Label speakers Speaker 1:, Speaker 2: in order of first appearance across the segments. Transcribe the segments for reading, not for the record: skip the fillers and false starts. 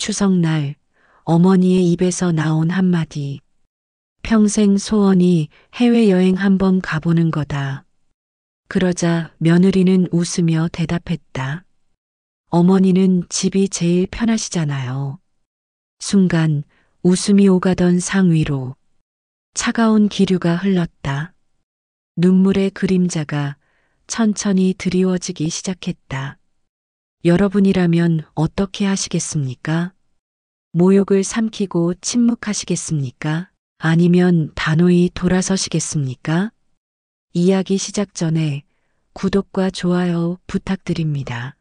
Speaker 1: 추석날 어머니의 입에서 나온 한마디. 평생 소원이 해외여행 한번 가보는 거다. 그러자 며느리는 웃으며 대답했다. 어머니는 집이 제일 편하시잖아요. 순간 웃음이 오가던 상 위로 차가운 기류가 흘렀다. 눈물의 그림자가 천천히 드리워지기 시작했다. 여러분이라면 어떻게 하시겠습니까? 모욕을 삼키고 침묵하시겠습니까? 아니면 단호히 돌아서시겠습니까? 이야기 시작 전에 구독과 좋아요 부탁드립니다.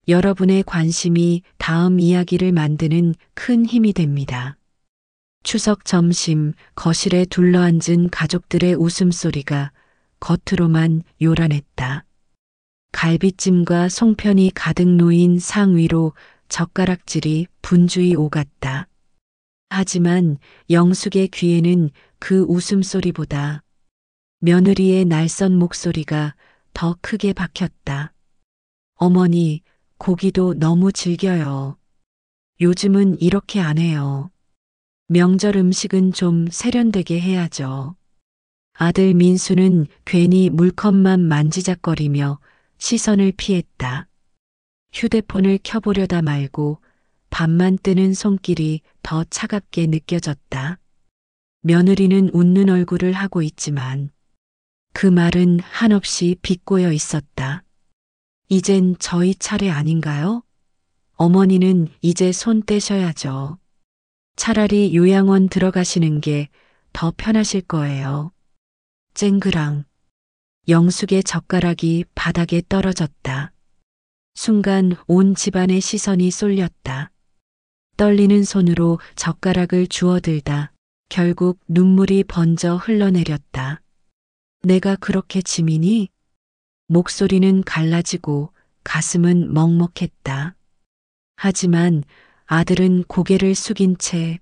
Speaker 1: 여러분의 관심이 다음 이야기를 만드는 큰 힘이 됩니다. 추석 점심 거실에 둘러앉은 가족들의 웃음소리가 겉으로만 요란했다. 갈비찜과 송편이 가득 놓인 상 위로 젓가락질이 분주히 오갔다. 하지만 영숙의 귀에는 그 웃음소리보다 며느리의 날선 목소리가 더 크게 박혔다. 어머니, 고기도 너무 질겨요. 요즘은 이렇게 안 해요. 명절 음식은 좀 세련되게 해야죠. 아들 민수는 괜히 물컵만 만지작거리며 시선을 피했다. 휴대폰을 켜보려다 말고 밥만 뜨는 손길이 더 차갑게 느껴졌다. 며느리는 웃는 얼굴을 하고 있지만 그 말은 한없이 비꼬여 있었다. 이젠 저희 차례 아닌가요? 어머니는 이제 손 떼셔야죠. 차라리 요양원 들어가시는 게 더 편하실 거예요. 쨍그랑. 영숙의 젓가락이 바닥에 떨어졌다. 순간 온 집안의 시선이 쏠렸다. 떨리는 손으로 젓가락을 주워들다 결국 눈물이 번져 흘러내렸다. 내가 그렇게 지민이? 목소리는 갈라지고 가슴은 먹먹했다. 하지만 아들은 고개를 숙인 채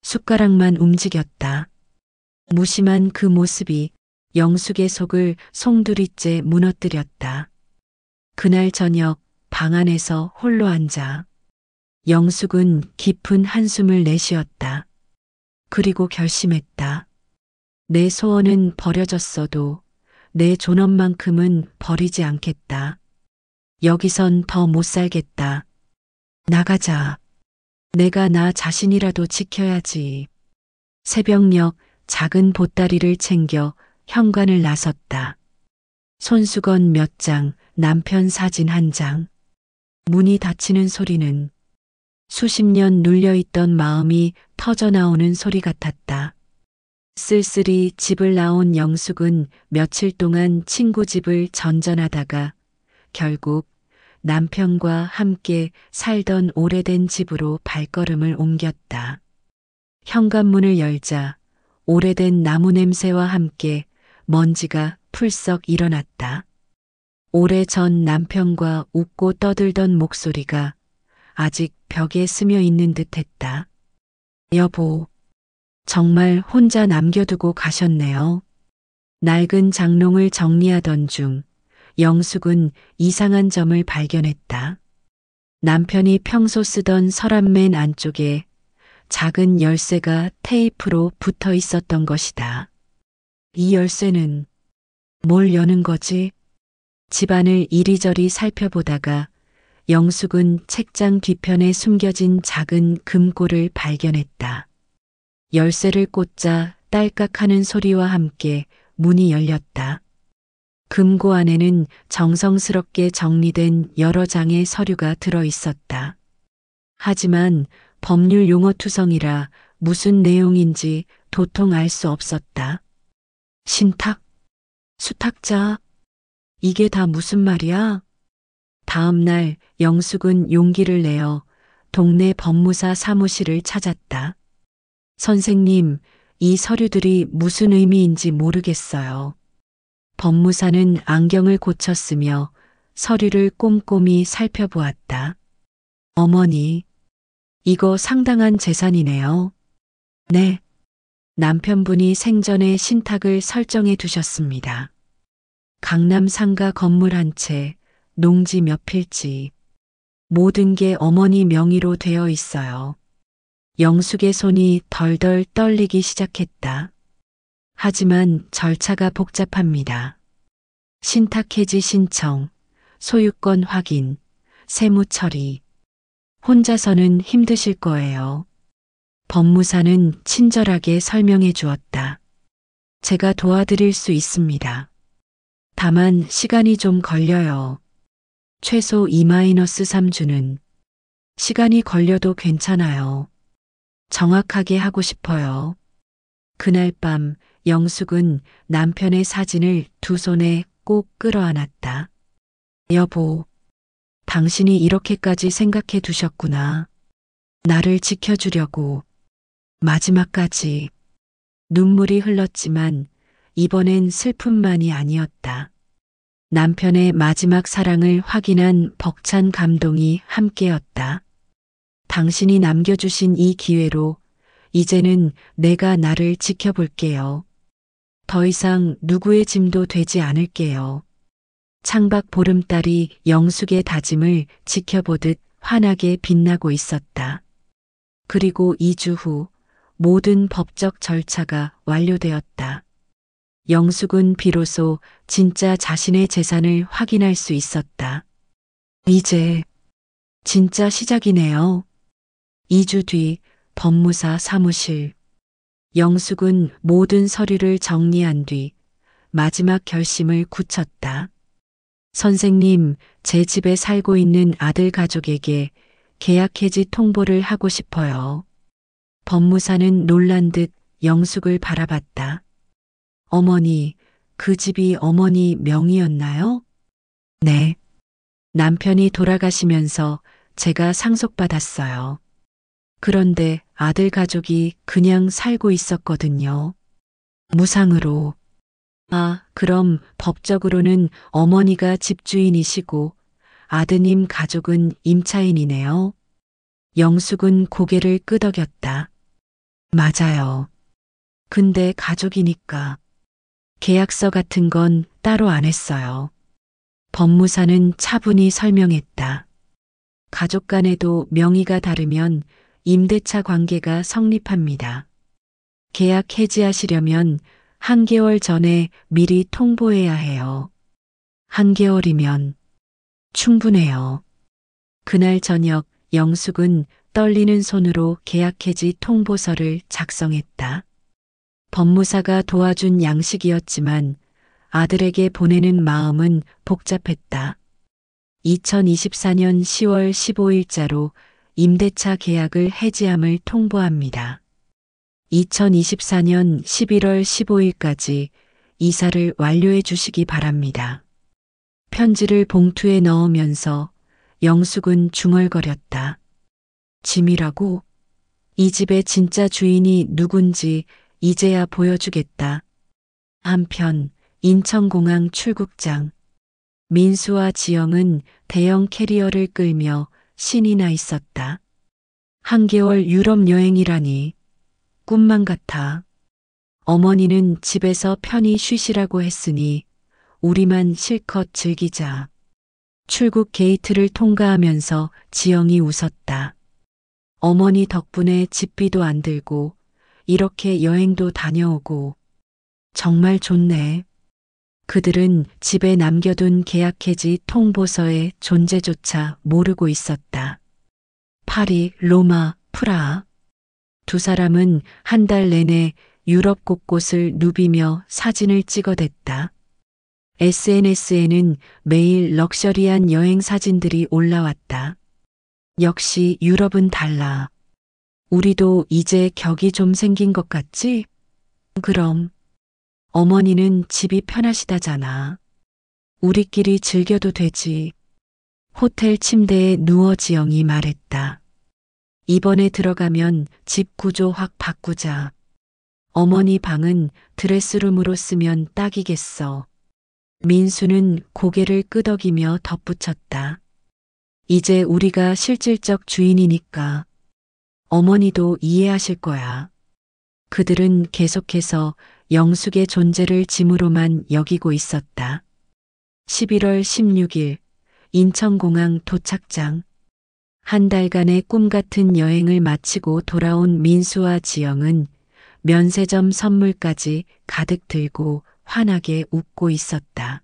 Speaker 1: 숟가락만 움직였다. 무심한 그 모습이 영숙의 속을 송두리째 무너뜨렸다. 그날 저녁 방 안에서 홀로 앉아 영숙은 깊은 한숨을 내쉬었다. 그리고 결심했다. 내 소원은 버려졌어도 내 존엄만큼은 버리지 않겠다. 여기선 더 못 살겠다. 나가자. 내가 나 자신이라도 지켜야지. 새벽녘 작은 보따리를 챙겨 현관을 나섰다. 손수건 몇 장, 남편 사진 한 장. 문이 닫히는 소리는 수십 년 눌려있던 마음이 터져나오는 소리 같았다. 쓸쓸히 집을 나온 영숙은 며칠 동안 친구 집을 전전하다가 결국 남편과 함께 살던 오래된 집으로 발걸음을 옮겼다. 현관문을 열자 오래된 나무 냄새와 함께 먼지가 풀썩 일어났다. 오래전 남편과 웃고 떠들던 목소리가 아직 벽에 스며 있는 듯했다. 여보, 정말 혼자 남겨두고 가셨네요. 낡은 장롱을 정리하던 중 영숙은 이상한 점을 발견했다. 남편이 평소 쓰던 서랍맨 안쪽에 작은 열쇠가 테이프로 붙어 있었던 것이다. 이 열쇠는 뭘 여는 거지? 집안을 이리저리 살펴보다가 영숙은 책장 뒤편에 숨겨진 작은 금고를 발견했다. 열쇠를 꽂자 딸깍하는 소리와 함께 문이 열렸다. 금고 안에는 정성스럽게 정리된 여러 장의 서류가 들어 있었다. 하지만 법률 용어투성이라 무슨 내용인지 도통 알 수 없었다. 신탁? 수탁자? 이게 다 무슨 말이야? 다음 날 영숙은 용기를 내어 동네 법무사 사무실을 찾았다. 선생님, 이 서류들이 무슨 의미인지 모르겠어요. 법무사는 안경을 고쳤으며 서류를 꼼꼼히 살펴보았다. 어머니, 이거 상당한 재산이네요. 네. 남편분이 생전에 신탁을 설정해 두셨습니다. 강남 상가 건물 한 채, 농지 몇 필지. 모든 게 어머니 명의로 되어 있어요. 영숙의 손이 덜덜 떨리기 시작했다. 하지만 절차가 복잡합니다. 신탁해지 신청, 소유권 확인, 세무 처리. 혼자서는 힘드실 거예요. 법무사는 친절하게 설명해 주었다. 제가 도와드릴 수 있습니다. 다만 시간이 좀 걸려요. 최소 2-3주는. 시간이 걸려도 괜찮아요. 정확하게 하고 싶어요. 그날 밤 영숙은 남편의 사진을 두 손에 꼭 끌어안았다. 여보, 당신이 이렇게까지 생각해 두셨구나. 나를 지켜주려고. 마지막까지. 눈물이 흘렀지만 이번엔 슬픔만이 아니었다. 남편의 마지막 사랑을 확인한 벅찬 감동이 함께였다. 당신이 남겨주신 이 기회로 이제는 내가 나를 지켜볼게요. 더 이상 누구의 짐도 되지 않을게요. 창밖 보름달이 영숙의 다짐을 지켜보듯 환하게 빛나고 있었다. 그리고 2주 후 모든 법적 절차가 완료되었다. 영숙은 비로소 진짜 자신의 재산을 확인할 수 있었다. 이제 진짜 시작이네요. 2주 뒤 법무사 사무실. 영숙은 모든 서류를 정리한 뒤 마지막 결심을 굳혔다. 선생님, 제 집에 살고 있는 아들 가족에게 계약 해지 통보를 하고 싶어요. 법무사는 놀란 듯 영숙을 바라봤다. 어머니, 그 집이 어머니 명의였나요? 네. 남편이 돌아가시면서 제가 상속받았어요. 그런데 아들 가족이 그냥 살고 있었거든요. 무상으로. 아, 그럼 법적으로는 어머니가 집주인이시고 아드님 가족은 임차인이네요. 영숙은 고개를 끄덕였다. 맞아요. 근데 가족이니까. 계약서 같은 건 따로 안 했어요. 법무사는 차분히 설명했다. 가족 간에도 명의가 다르면 임대차 관계가 성립합니다. 계약 해지하시려면 1개월 전에 미리 통보해야 해요. 1개월이면 충분해요. 그날 저녁 영숙은 떨리는 손으로 계약 해지 통보서를 작성했다. 법무사가 도와준 양식이었지만 아들에게 보내는 마음은 복잡했다. 2024년 10월 15일자로 임대차 계약을 해지함을 통보합니다. 2024년 11월 15일까지 이사를 완료해 주시기 바랍니다. 편지를 봉투에 넣으면서 영숙은 중얼거렸다. 짐이라고? 이 집의 진짜 주인이 누군지 이제야 보여주겠다. 한편 인천공항 출국장. 민수와 지영은 대형 캐리어를 끌며 신이 나 있었다. 1개월 유럽 여행이라니 꿈만 같아. 어머니는 집에서 편히 쉬시라고 했으니 우리만 실컷 즐기자. 출국 게이트를 통과하면서 지영이 웃었다. 어머니 덕분에 집비도 안 들고 이렇게 여행도 다녀오고 정말 좋네. 그들은 집에 남겨둔 계약 해지 통보서의 존재조차 모르고 있었다. 파리, 로마, 프라하. 두 사람은 한 달 내내 유럽 곳곳을 누비며 사진을 찍어댔다. SNS에는 매일 럭셔리한 여행 사진들이 올라왔다. 역시 유럽은 달라. 우리도 이제 격이 좀 생긴 것 같지? 그럼. 어머니는 집이 편하시다잖아. 우리끼리 즐겨도 되지. 호텔 침대에 누워 지영이 말했다. 이번에 들어가면 집 구조 확 바꾸자. 어머니 방은 드레스룸으로 쓰면 딱이겠어. 민수는 고개를 끄덕이며 덧붙였다. 이제 우리가 실질적 주인이니까 어머니도 이해하실 거야. 그들은 계속해서 영숙의 존재를 짐으로만 여기고 있었다. 11월 16일 인천공항 도착장. 한 달간의 꿈 같은 여행을 마치고 돌아온 민수와 지영은 면세점 선물까지 가득 들고 환하게 웃고 있었다.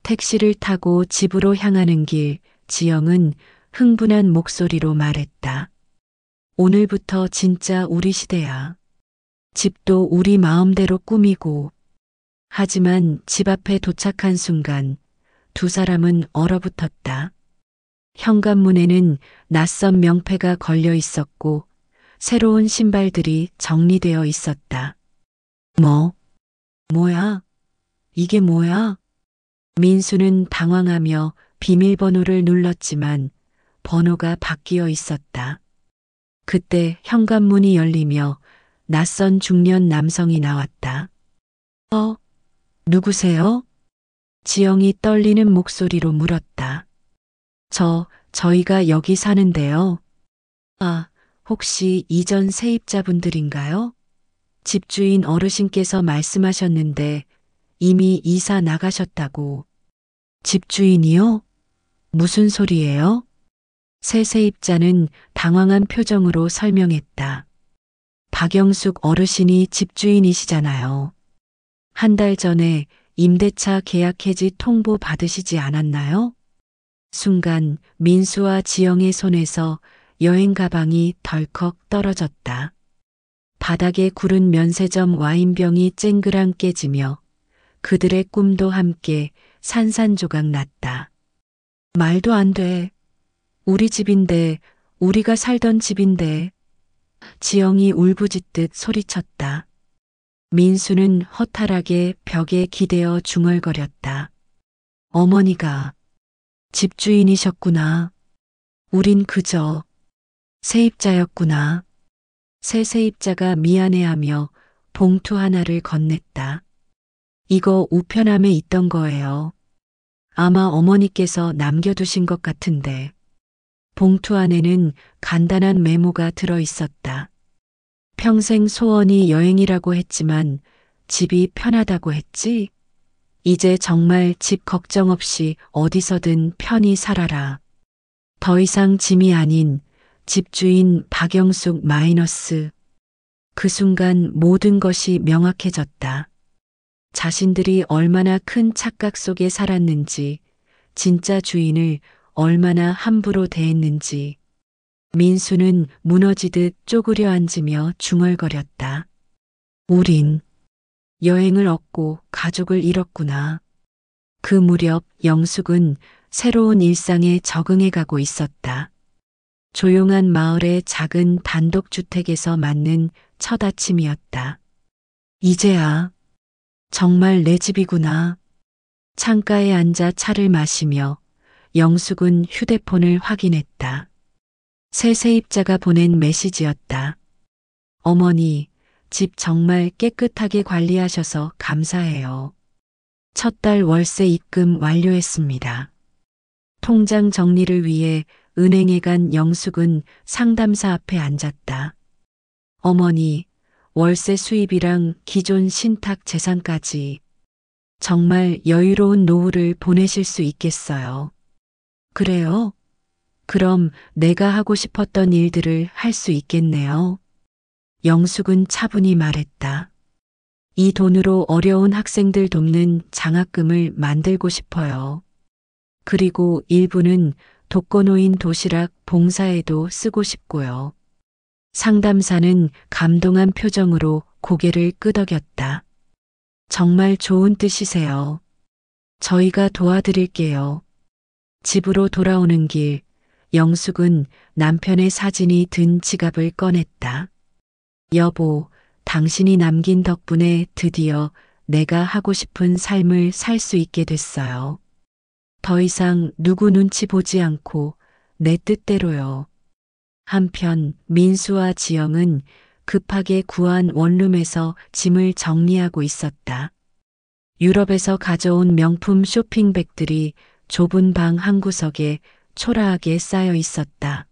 Speaker 1: 택시를 타고 집으로 향하는 길, 지영은 흥분한 목소리로 말했다. 오늘부터 진짜 우리 시대야. 집도 우리 마음대로 꾸미고. 하지만 집 앞에 도착한 순간 두 사람은 얼어붙었다. 현관문에는 낯선 명패가 걸려 있었고 새로운 신발들이 정리되어 있었다. 뭐야? 이게 뭐야? 민수는 당황하며 비밀번호를 눌렀지만 번호가 바뀌어 있었다. 그때 현관문이 열리며 낯선 중년 남성이 나왔다. 누구세요? 지영이 떨리는 목소리로 물었다. 저희가 여기 사는데요. 혹시 이전 세입자분들인가요? 집주인 어르신께서 말씀하셨는데 이미 이사 나가셨다고. 집주인이요? 무슨 소리예요? 새 세입자는 당황한 표정으로 설명했다. 박영숙 어르신이 집주인이시잖아요. 한 달 전에 임대차 계약 해지 통보 받으시지 않았나요? 순간 민수와 지영의 손에서 여행 가방이 덜컥 떨어졌다. 바닥에 구른 면세점 와인병이 쨍그랑 깨지며 그들의 꿈도 함께 산산조각 났다. 말도 안 돼. 우리 집인데, 우리가 살던 집인데. 지영이 울부짖듯 소리쳤다. 민수는 허탈하게 벽에 기대어 중얼거렸다. 어머니가 집주인이셨구나. 우린 그저 세입자였구나. 새 세입자가 미안해하며 봉투 하나를 건넸다. 이거 우편함에 있던 거예요. 아마 어머니께서 남겨두신 것 같은데. 봉투 안에는 간단한 메모가 들어 있었다. 평생 소원이 여행이라고 했지만 집이 편하다고 했지? 이제 정말 집 걱정 없이 어디서든 편히 살아라. 더 이상 짐이 아닌 집주인 박영숙 마이너스. 그 순간 모든 것이 명확해졌다. 자신들이 얼마나 큰 착각 속에 살았는지, 진짜 주인을 얼마나 함부로 대했는지. 민수는 무너지듯 쪼그려 앉으며 중얼거렸다. 우린 여행을 얻고 가족을 잃었구나. 그 무렵 영숙은 새로운 일상에 적응해 가고 있었다. 조용한 마을의 작은 단독주택에서 맞는 첫 아침이었다. 이제야 정말 내 집이구나. 창가에 앉아 차를 마시며 영숙은 휴대폰을 확인했다. 새 세입자가 보낸 메시지였다. 어머니, 집 정말 깨끗하게 관리하셔서 감사해요. 첫 달 월세 입금 완료했습니다. 통장 정리를 위해 은행에 간 영숙은 상담사 앞에 앉았다. 어머니, 월세 수입이랑 기존 신탁 재산까지 정말 여유로운 노후를 보내실 수 있겠어요. 그래요? 그럼 내가 하고 싶었던 일들을 할 수 있겠네요. 영숙은 차분히 말했다. 이 돈으로 어려운 학생들 돕는 장학금을 만들고 싶어요. 그리고 일부는 독거노인 도시락 봉사에도 쓰고 싶고요. 상담사는 감동한 표정으로 고개를 끄덕였다. 정말 좋은 뜻이세요. 저희가 도와드릴게요. 집으로 돌아오는 길, 영숙은 남편의 사진이 든 지갑을 꺼냈다. 여보, 당신이 남긴 덕분에 드디어 내가 하고 싶은 삶을 살 수 있게 됐어요. 더 이상 누구 눈치 보지 않고 내 뜻대로요. 한편 민수와 지영은 급하게 구한 원룸에서 짐을 정리하고 있었다. 유럽에서 가져온 명품 쇼핑백들이 좁은 방 한 구석에 초라하게 쌓여 있었다.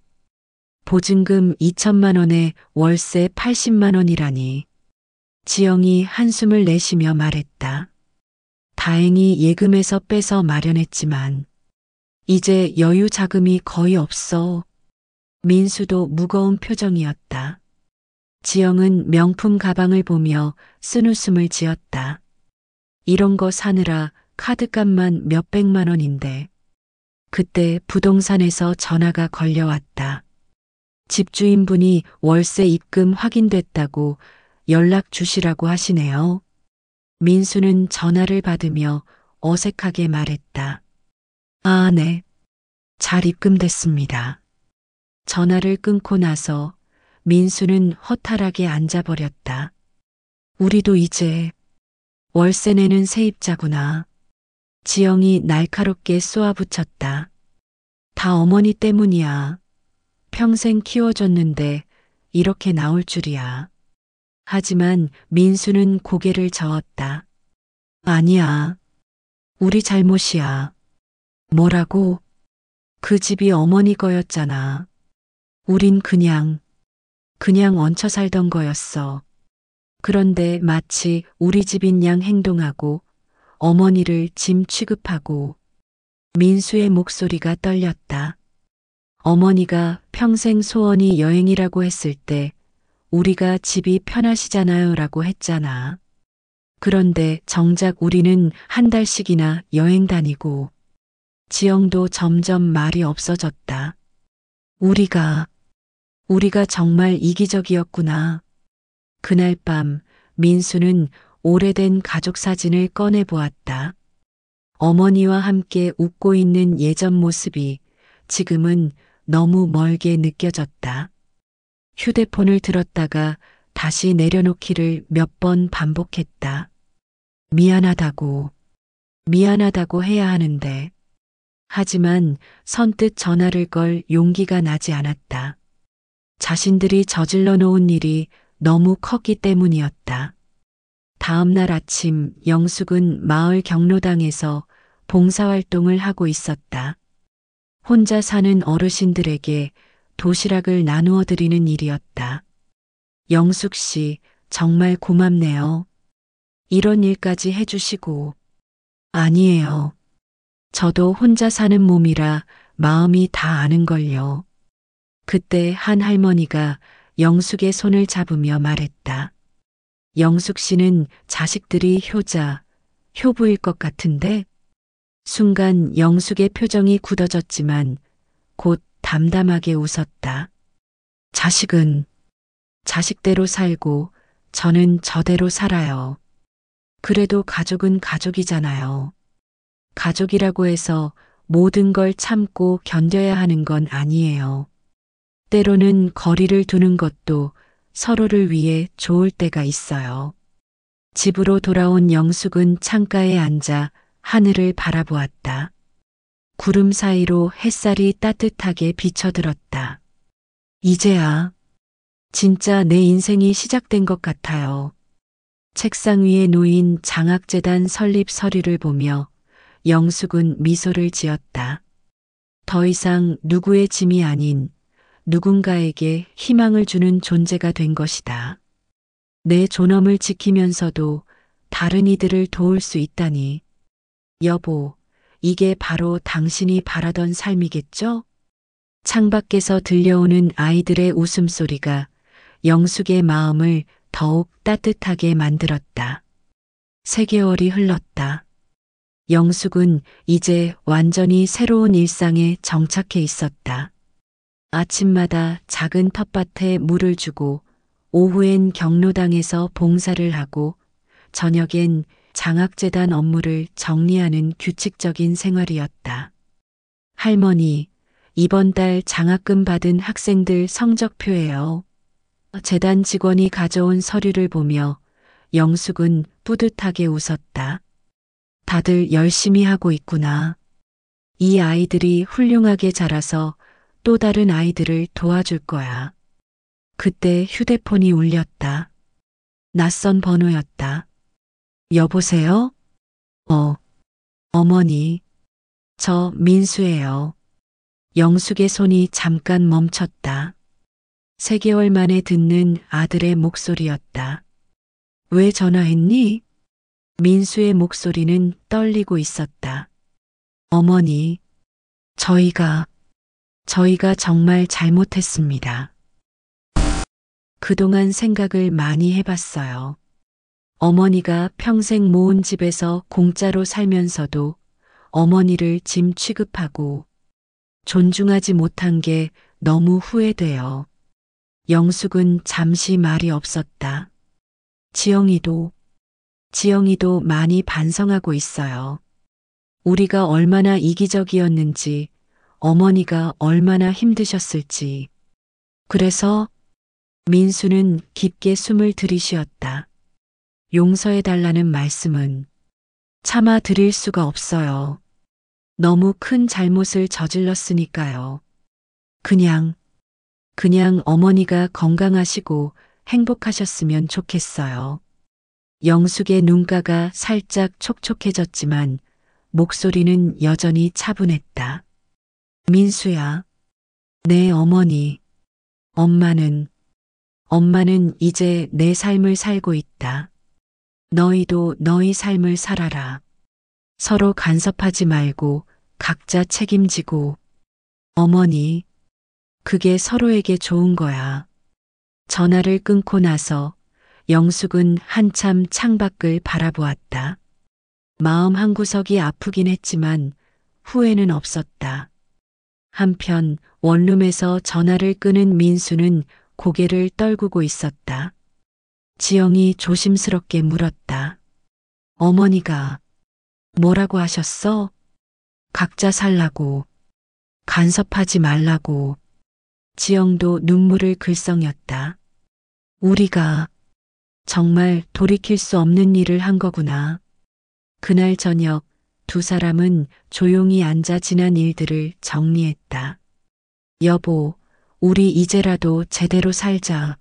Speaker 1: 보증금 2천만 원에 월세 80만 원이라니. 지영이 한숨을 내쉬며 말했다. 다행히 예금에서 빼서 마련했지만 이제 여유 자금이 거의 없어. 민수도 무거운 표정이었다. 지영은 명품 가방을 보며 쓴웃음을 지었다. 이런 거 사느라 카드값만 몇백만 원인데. 그때 부동산에서 전화가 걸려왔다. 집주인분이 월세 입금 확인됐다고 연락 주시라고 하시네요. 민수는 전화를 받으며 어색하게 말했다. 아, 네. 잘 입금됐습니다. 전화를 끊고 나서 민수는 허탈하게 앉아버렸다. 우리도 이제 월세 내는 세입자구나. 지영이 날카롭게 쏘아붙였다. 다 어머니 때문이야. 평생 키워줬는데 이렇게 나올 줄이야. 하지만 민수는 고개를 저었다. 아니야. 우리 잘못이야. 뭐라고? 그 집이 어머니 거였잖아. 우린 그냥 얹혀 살던 거였어. 그런데 마치 우리 집인 양 행동하고 어머니를 짐 취급하고. 민수의 목소리가 떨렸다. 어머니가 평생 소원이 여행이라고 했을 때 우리가 집이 편하시잖아요 라고 했잖아. 그런데 정작 우리는 한 달씩이나 여행 다니고. 지영도 점점 말이 없어졌다. 우리가 정말 이기적이었구나. 그날 밤 민수는 오래된 가족 사진을 꺼내 보았다. 어머니와 함께 웃고 있는 예전 모습이 지금은 너무 멀게 느껴졌다. 휴대폰을 들었다가 다시 내려놓기를 몇 번 반복했다. 미안하다고 해야 하는데. 하지만 선뜻 전화를 걸 용기가 나지 않았다. 자신들이 저질러 놓은 일이 너무 컸기 때문이었다. 다음 날 아침 영숙은 마을 경로당에서 봉사활동을 하고 있었다. 혼자 사는 어르신들에게 도시락을 나누어 드리는 일이었다. 영숙 씨, 정말 고맙네요. 이런 일까지 해주시고. 아니에요. 저도 혼자 사는 몸이라 마음이 다 아는걸요. 그때 한 할머니가 영숙의 손을 잡으며 말했다. 영숙 씨는 자식들이 효부일 것 같은데? 순간 영숙의 표정이 굳어졌지만 곧 담담하게 웃었다. 자식은 자식대로 살고 저는 저대로 살아요. 그래도 가족은 가족이잖아요. 가족이라고 해서 모든 걸 참고 견뎌야 하는 건 아니에요. 때로는 거리를 두는 것도 서로를 위해 좋을 때가 있어요. 집으로 돌아온 영숙은 창가에 앉아 하늘을 바라보았다. 구름 사이로 햇살이 따뜻하게 비쳐들었다. 이제야 진짜 내 인생이 시작된 것 같아요. 책상 위에 놓인 장학재단 설립 서류를 보며 영숙은 미소를 지었다. 더 이상 누구의 짐이 아닌 누군가에게 희망을 주는 존재가 된 것이다. 내 존엄을 지키면서도 다른 이들을 도울 수 있다니. 여보, 이게 바로 당신이 바라던 삶이겠죠? 창밖에서 들려오는 아이들의 웃음소리가 영숙의 마음을 더욱 따뜻하게 만들었다. 3개월이 흘렀다. 영숙은 이제 완전히 새로운 일상에 정착해 있었다. 아침마다 작은 텃밭에 물을 주고 오후엔 경로당에서 봉사를 하고 저녁엔 장학재단 업무를 정리하는 규칙적인 생활이었다. 할머니, 이번 달 장학금 받은 학생들 성적표예요. 재단 직원이 가져온 서류를 보며 영숙은 뿌듯하게 웃었다. 다들 열심히 하고 있구나. 이 아이들이 훌륭하게 자라서 또 다른 아이들을 도와줄 거야. 그때 휴대폰이 울렸다. 낯선 번호였다. 여보세요? 어머니. 저 민수예요. 영숙의 손이 잠깐 멈췄다. 3개월 만에 듣는 아들의 목소리였다. 왜 전화했니? 민수의 목소리는 떨리고 있었다. 어머니, 저희가 저희가 정말 잘못했습니다. 그동안 생각을 많이 해봤어요. 어머니가 평생 모은 집에서 공짜로 살면서도 어머니를 짐 취급하고 존중하지 못한 게 너무 후회돼요. 영숙은 잠시 말이 없었다. 지영이도 많이 반성하고 있어요. 우리가 얼마나 이기적이었는지, 어머니가 얼마나 힘드셨을지. 그래서 민수는 깊게 숨을 들이쉬었다. 용서해달라는 말씀은 참아 드릴 수가 없어요. 너무 큰 잘못을 저질렀으니까요. 그냥 어머니가 건강하시고 행복하셨으면 좋겠어요. 영숙의 눈가가 살짝 촉촉해졌지만 목소리는 여전히 차분했다. 민수야, 내 어머니, 엄마는 이제 내 삶을 살고 있다. 너희도 너희 삶을 살아라. 서로 간섭하지 말고 각자 책임지고. 어머니, 그게 서로에게 좋은 거야. 전화를 끊고 나서 영숙은 한참 창밖을 바라보았다. 마음 한구석이 아프긴 했지만 후회는 없었다. 한편 원룸에서 전화를 끄는 민수는 고개를 떨구고 있었다. 지영이 조심스럽게 물었다. 어머니가 뭐라고 하셨어? 각자 살라고, 간섭하지 말라고. 지영도 눈물을 글썽였다. 우리가 정말 돌이킬 수 없는 일을 한 거구나. 그날 저녁 두 사람은 조용히 앉아 지난 일들을 정리했다. 여보, 우리 이제라도 제대로 살자.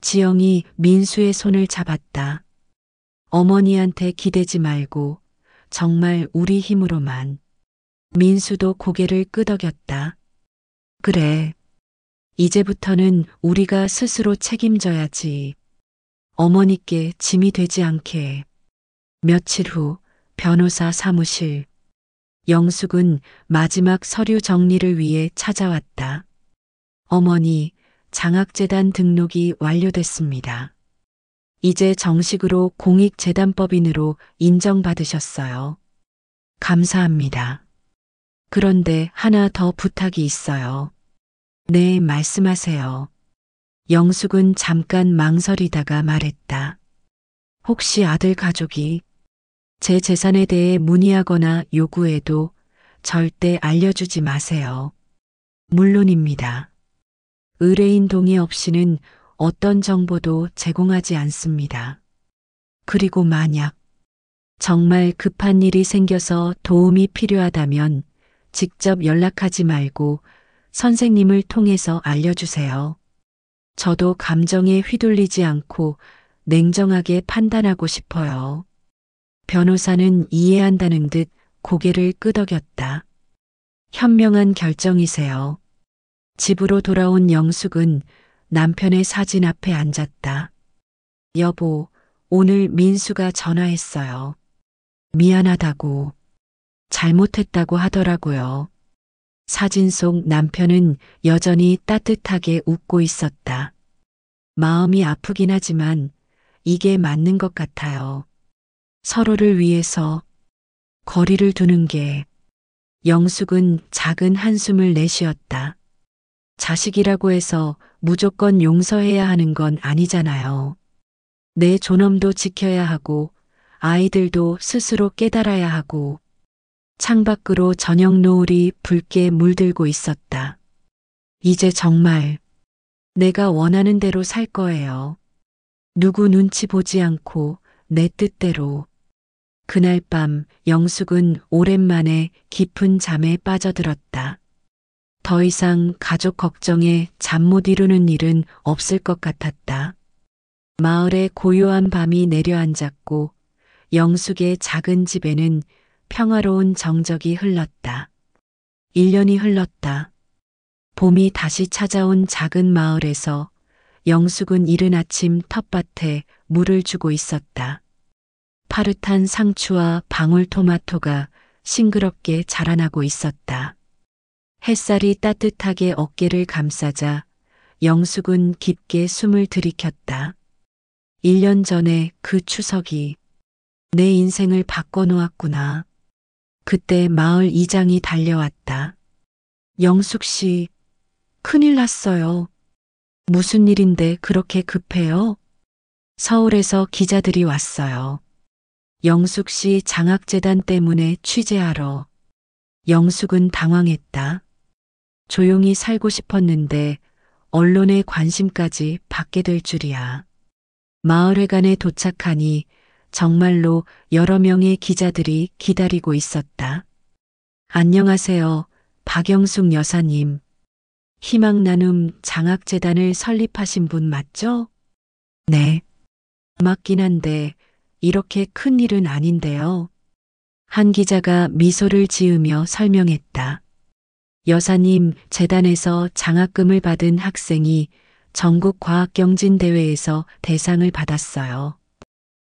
Speaker 1: 지영이 민수의 손을 잡았다. 어머니한테 기대지 말고 정말 우리 힘으로만. 민수도 고개를 끄덕였다. 그래. 이제부터는 우리가 스스로 책임져야지. 어머니께 짐이 되지 않게. 며칠 후 변호사 사무실. 영숙은 마지막 서류 정리를 위해 찾아왔다. 어머니, 장학재단 등록이 완료됐습니다. 이제 정식으로 공익재단법인으로 인정받으셨어요. 감사합니다. 그런데 하나 더 부탁이 있어요. 네, 말씀하세요. 영숙은 잠깐 망설이다가 말했다. 혹시 아들 가족이 제 재산에 대해 문의하거나 요구해도 절대 알려주지 마세요. 물론입니다. 의뢰인 동의 없이는 어떤 정보도 제공하지 않습니다. 그리고 만약 정말 급한 일이 생겨서 도움이 필요하다면 직접 연락하지 말고 선생님을 통해서 알려주세요. 저도 감정에 휘둘리지 않고 냉정하게 판단하고 싶어요. 변호사는 이해한다는 듯 고개를 끄덕였다. 현명한 결정이세요. 집으로 돌아온 영숙은 남편의 사진 앞에 앉았다. 여보, 오늘 민수가 전화했어요. 미안하다고, 잘못했다고 하더라고요. 사진 속 남편은 여전히 따뜻하게 웃고 있었다. 마음이 아프긴 하지만 이게 맞는 것 같아요. 서로를 위해서 거리를 두는 게. 영숙은 작은 한숨을 내쉬었다. 자식이라고 해서 무조건 용서해야 하는 건 아니잖아요. 내 존엄도 지켜야 하고 아이들도 스스로 깨달아야 하고. 창밖으로 저녁 노을이 붉게 물들고 있었다. 이제 정말 내가 원하는 대로 살 거예요. 누구 눈치 보지 않고 내 뜻대로. 그날 밤 영숙은 오랜만에 깊은 잠에 빠져들었다. 더 이상 가족 걱정에 잠 못 이루는 일은 없을 것 같았다. 마을에 고요한 밤이 내려앉았고 영숙의 작은 집에는 평화로운 정적이 흘렀다. 1년이 흘렀다. 봄이 다시 찾아온 작은 마을에서 영숙은 이른 아침 텃밭에 물을 주고 있었다. 파릇한 상추와 방울토마토가 싱그럽게 자라나고 있었다. 햇살이 따뜻하게 어깨를 감싸자 영숙은 깊게 숨을 들이켰다. 1년 전에 그 추석이 내 인생을 바꿔놓았구나. 그때 마을 이장이 달려왔다. 영숙 씨, 큰일 났어요. 무슨 일인데 그렇게 급해요? 서울에서 기자들이 왔어요. 영숙 씨 장학재단 때문에 취재하러. 영숙은 당황했다. 조용히 살고 싶었는데 언론의 관심까지 받게 될 줄이야. 마을회관에 도착하니 정말로 여러 명의 기자들이 기다리고 있었다. 안녕하세요, 박영숙 여사님. 희망나눔 장학재단을 설립하신 분 맞죠? 네. 맞긴 한데 이렇게 큰 일은 아닌데요. 한 기자가 미소를 지으며 설명했다. 여사님, 재단에서 장학금을 받은 학생이 전국 과학경진대회에서 대상을 받았어요.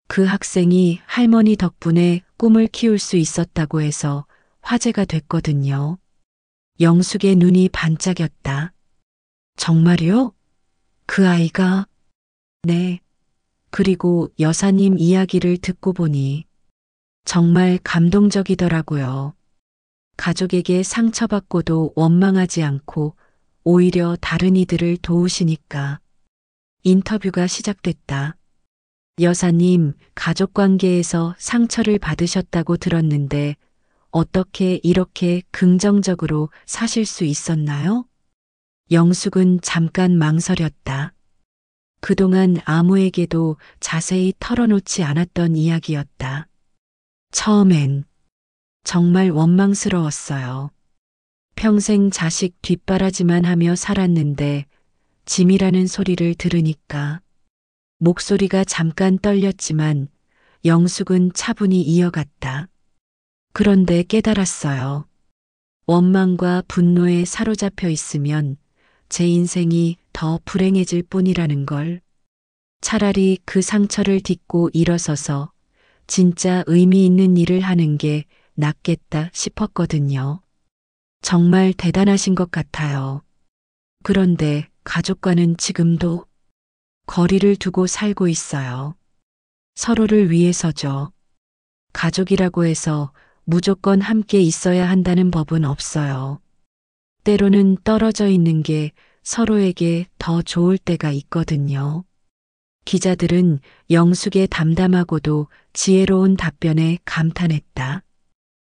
Speaker 1: 그 학생이 할머니 덕분에 꿈을 키울 수 있었다고 해서 화제가 됐거든요. 영숙의 눈이 반짝였다. 정말요? 그 아이가? 네. 그리고 여사님 이야기를 듣고 보니 정말 감동적이더라고요. 가족에게 상처받고도 원망하지 않고 오히려 다른 이들을 도우시니까. 인터뷰가 시작됐다. 여사님, 가족관계에서 상처를 받으셨다고 들었는데 어떻게 이렇게 긍정적으로 사실 수 있었나요? 영숙은 잠깐 망설였다. 그동안 아무에게도 자세히 털어놓지 않았던 이야기였다. 처음엔 정말 원망스러웠어요. 평생 자식 뒷바라지만 하며 살았는데 짐이라는 소리를 들으니까. 목소리가 잠깐 떨렸지만 영숙은 차분히 이어갔다. 그런데 깨달았어요. 원망과 분노에 사로잡혀 있으면 제 인생이 더 불행해질 뿐이라는 걸. 차라리 그 상처를 딛고 일어서서 진짜 의미 있는 일을 하는 게 낫겠다 싶었거든요. 정말 대단하신 것 같아요. 그런데 가족과는 지금도 거리를 두고 살고 있어요. 서로를 위해서죠. 가족이라고 해서 무조건 함께 있어야 한다는 법은 없어요. 때로는 떨어져 있는 게 서로에게 더 좋을 때가 있거든요. 기자들은 영숙의 담담하고도 지혜로운 답변에 감탄했다.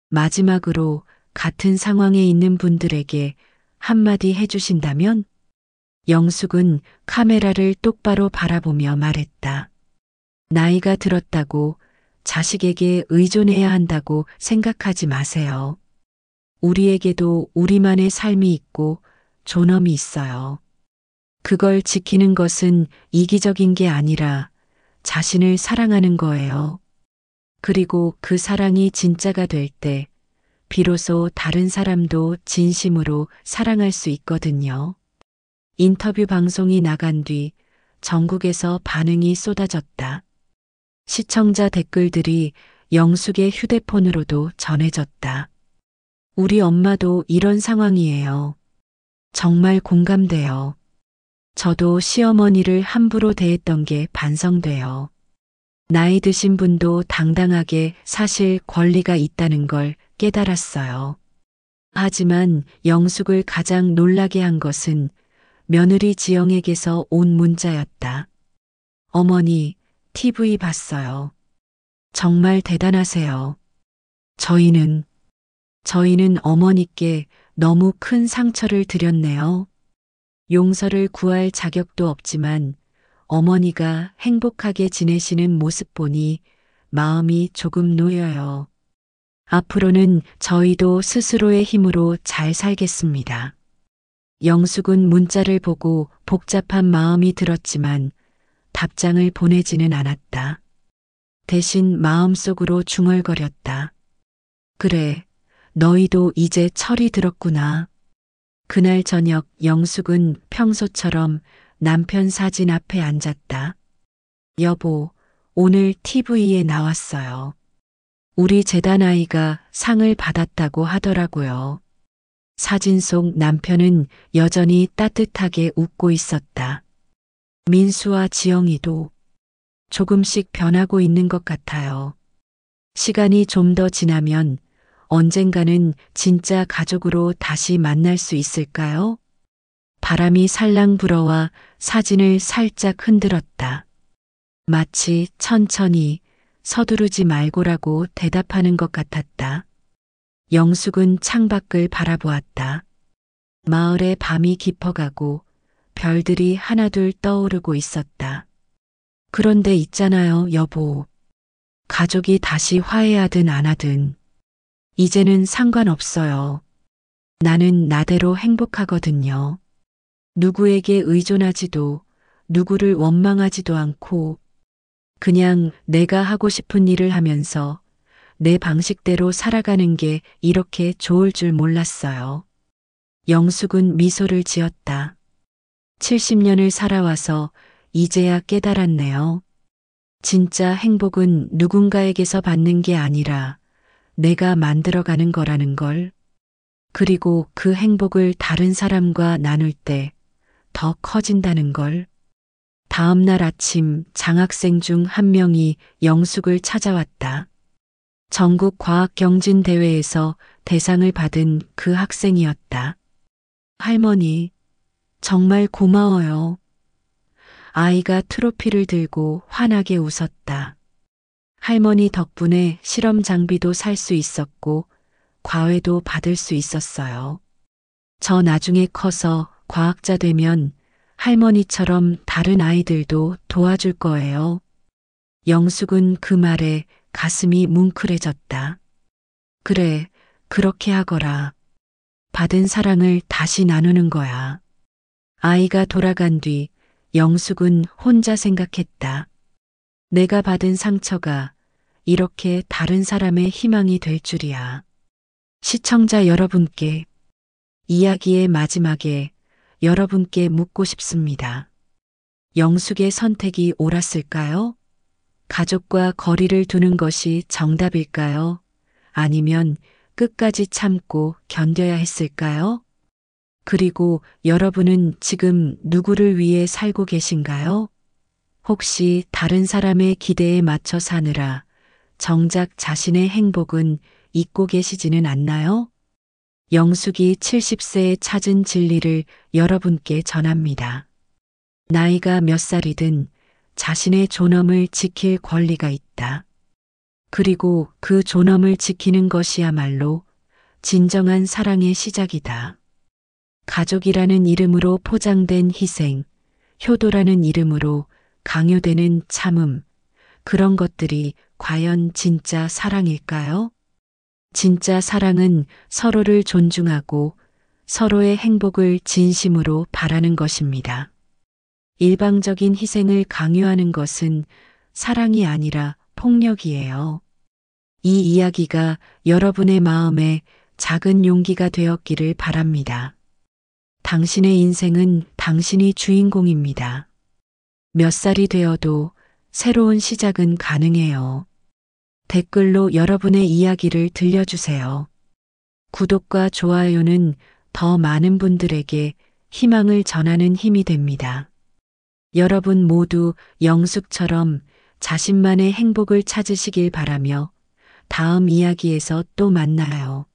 Speaker 1: 마지막으로 같은 상황에 있는 분들에게 한마디 해주신다면? 영숙은 카메라를 똑바로 바라보며 말했다. 나이가 들었다고 자식에게 의존해야 한다고 생각하지 마세요. 우리에게도 우리만의 삶이 있고 존엄이 있어요. 그걸 지키는 것은 이기적인 게 아니라 자신을 사랑하는 거예요. 그리고 그 사랑이 진짜가 될 때 비로소 다른 사람도 진심으로 사랑할 수 있거든요. 인터뷰 방송이 나간 뒤 전국에서 반응이 쏟아졌다. 시청자 댓글들이 영숙의 휴대폰으로도 전해졌다. 우리 엄마도 이런 상황이에요. 정말 공감돼요. 저도 시어머니를 함부로 대했던 게 반성돼요. 나이 드신 분도 당당하게 사실 권리가 있다는 걸 깨달았어요. 하지만 영숙을 가장 놀라게 한 것은 며느리 지영에게서 온 문자였다. 어머니, TV 봤어요. 정말 대단하세요. 저희는 어머니께 너무 큰 상처를 드렸네요. 용서를 구할 자격도 없지만 어머니가 행복하게 지내시는 모습 보니 마음이 조금 놓여요. 앞으로는 저희도 스스로의 힘으로 잘 살겠습니다. 영숙은 문자를 보고 복잡한 마음이 들었지만 답장을 보내지는 않았다. 대신 마음속으로 중얼거렸다. 그래, 너희도 이제 철이 들었구나. 그날 저녁 영숙은 평소처럼 남편 사진 앞에 앉았다. 여보, 오늘 TV에 나왔어요. 우리 재단 아이가 상을 받았다고 하더라고요. 사진 속 남편은 여전히 따뜻하게 웃고 있었다. 민수와 지영이도 조금씩 변하고 있는 것 같아요. 시간이 좀 더 지나면 언젠가는 진짜 가족으로 다시 만날 수 있을까요? 바람이 살랑 불어와 사진을 살짝 흔들었다. 마치 천천히 서두르지 말고라고 대답하는 것 같았다. 영숙은 창밖을 바라보았다. 마을의 밤이 깊어가고 별들이 하나둘 떠오르고 있었다. 그런데 있잖아요, 여보. 가족이 다시 화해하든 안 하든 이제는 상관없어요. 나는 나대로 행복하거든요. 누구에게 의존하지도 누구를 원망하지도 않고 그냥 내가 하고 싶은 일을 하면서 내 방식대로 살아가는 게 이렇게 좋을 줄 몰랐어요. 영숙은 미소를 지었다. 70년을 살아와서 이제야 깨달았네요. 진짜 행복은 누군가에게서 받는 게 아니라 내가 만들어가는 거라는 걸. 그리고 그 행복을 다른 사람과 나눌 때 더 커진다는 걸. 다음 날 아침 장학생 중 한 명이 영숙을 찾아왔다. 전국 과학경진대회에서 대상을 받은 그 학생이었다. 할머니, 정말 고마워요. 아이가 트로피를 들고 환하게 웃었다. 할머니 덕분에 실험 장비도 살 수 있었고 과외도 받을 수 있었어요. 저 나중에 커서 과학자 되면 할머니처럼 다른 아이들도 도와줄 거예요. 영숙은 그 말에 가슴이 뭉클해졌다. 그래, 그렇게 하거라. 받은 사랑을 다시 나누는 거야. 아이가 돌아간 뒤 영숙은 혼자 생각했다. 내가 받은 상처가 이렇게 다른 사람의 희망이 될 줄이야. 시청자 여러분께 이야기의 마지막에 여러분께 묻고 싶습니다. 영숙의 선택이 옳았을까요? 가족과 거리를 두는 것이 정답일까요? 아니면 끝까지 참고 견뎌야 했을까요? 그리고 여러분은 지금 누구를 위해 살고 계신가요? 혹시 다른 사람의 기대에 맞춰 사느라 정작 자신의 행복은 잊고 계시지는 않나요? 영숙이 70세에 찾은 진리를 여러분께 전합니다. 나이가 몇 살이든 자신의 존엄을 지킬 권리가 있다. 그리고 그 존엄을 지키는 것이야말로 진정한 사랑의 시작이다. 가족이라는 이름으로 포장된 희생, 효도라는 이름으로 강요되는 참음, 그런 것들이 과연 진짜 사랑일까요? 진짜 사랑은 서로를 존중하고 서로의 행복을 진심으로 바라는 것입니다. 일방적인 희생을 강요하는 것은 사랑이 아니라 폭력이에요. 이 이야기가 여러분의 마음에 작은 용기가 되었기를 바랍니다. 당신의 인생은 당신이 주인공입니다. 몇 살이 되어도 새로운 시작은 가능해요. 댓글로 여러분의 이야기를 들려주세요. 구독과 좋아요는 더 많은 분들에게 희망을 전하는 힘이 됩니다. 여러분 모두 영숙처럼 자신만의 행복을 찾으시길 바라며 다음 이야기에서 또 만나요.